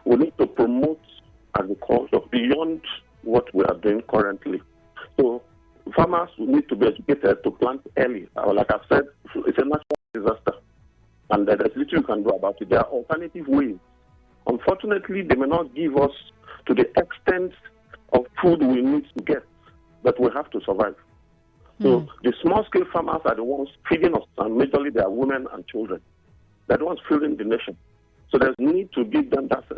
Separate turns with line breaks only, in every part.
we need to promote agriculture beyond what we are doing currently. So farmers need to be educated to plant early. Like I've said, it's a natural disaster, and there's little you can do about it. There are alternative ways. Unfortunately, they may not give us to the extent of food we need to get, but we have to survive. So the small-scale farmers are the ones feeding us, and majorly they are women and children. They're the ones feeding the nation. So there's need to give them that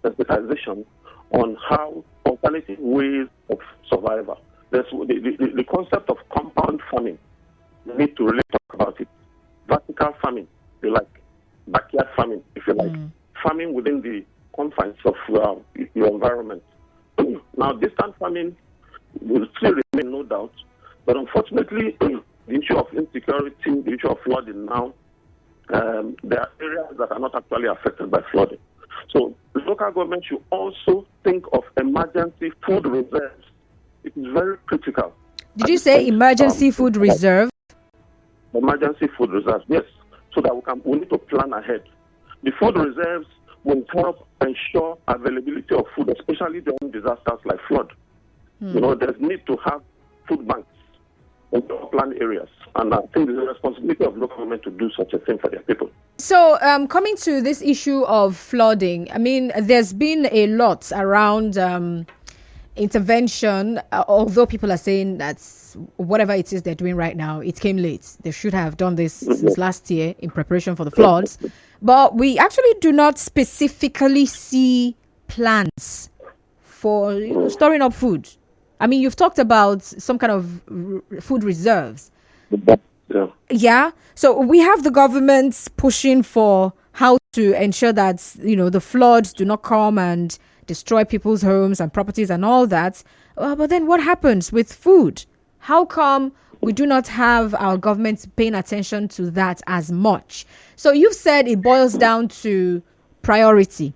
sensitization on how alternative ways of survival. There's the concept of compound farming. We need to really talk about it. Vertical farming, if you like. Backyard farming, if you like. Farming within the confines of your environment. Now, distant farming will still remain, no doubt. But unfortunately, the issue of insecurity, the issue of flooding now, there are areas that are not actually affected by flooding. So the local government should also think of emergency food reserves. It is very critical.
Did you say emergency food reserve?
Emergency food reserves, yes. So that we need to plan ahead. The food reserves will help ensure availability of food, especially during disasters like flood. There's need to have food banks in planned areas. And I think it's the responsibility of local government to do such a thing for their people.
So coming to this issue of flooding, I mean, there's been a lot around intervention, although people are saying that whatever it is they're doing right now, it came late. They should have done this since last year in preparation for the floods. But we actually do not specifically see plans for storing up food. I mean, you've talked about some kind of food reserves. Yeah. So we have the government pushing for how to ensure that, the floods do not come and destroy people's homes and properties and all that. But then what happens with food? How come we do not have our government paying attention to that as much? So you've said it boils down to priority.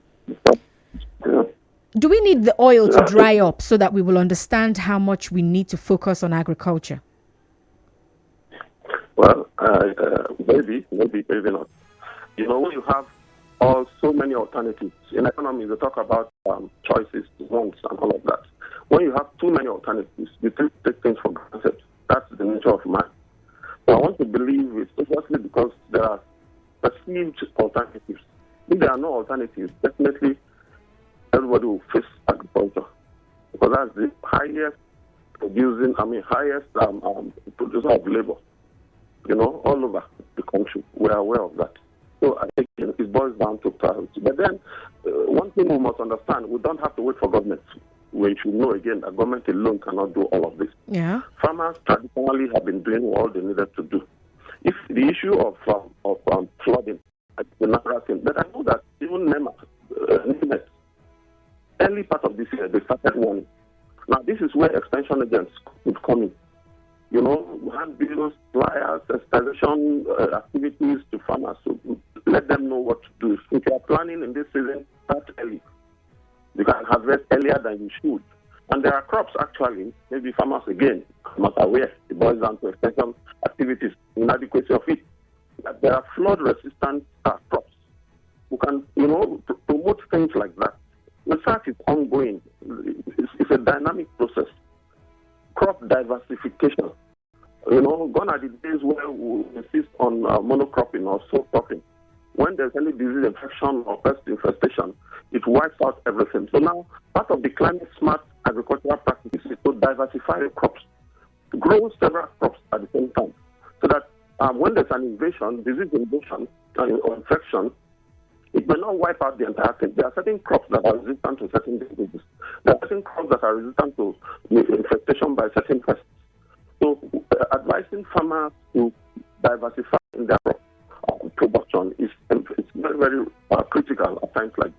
Do we need the oil to dry up so that we will understand how much we need to focus on agriculture?
Well, maybe not. When you have so many alternatives in economy, they talk about choices, wants, and all of that. When you have too many alternatives, you take things for granted. That's the nature of man. So I want to believe it's especially because there are perceived alternatives. If there are no alternatives, definitely everybody will face agriculture, because that's the highest producer of labor, all over the country. We are aware of that. So I think it boils down to priority. But then, one thing we must understand, we don't have to wait for government. We should know again that government alone cannot do all of this.
Yeah.
Farmers traditionally have been doing all they needed to do. If the issue of flooding, it's a natural thing. But I know that even NEMA, early part of this year, they started warning. Now, this is where extension agents would come in. Handbills, flyers, sensitization activities to farmers. So let them know what to do. If you are planning in this season, start early. You can harvest earlier than you should. And there are crops, actually, maybe farmers, again, are not aware. It boils down to extension activities, inadequacy of it. That there are flood-resistant crops. We can, promote things like that. Research is ongoing. It's a dynamic process. Crop diversification. Gone are the days where we insist on monocropping or sole cropping. When there's any disease infection or pest infestation, it wipes out everything. So now, part of the climate-smart agricultural practice is to diversify the crops, to grow several crops at the same time, so that when there's an invasion, disease invasion or infection, it may not wipe out the entire thing. There are certain crops that are resistant to certain diseases. There are certain crops that are resistant to infestation by certain pests. So advising farmers to diversify in their crop production is very, very critical at times like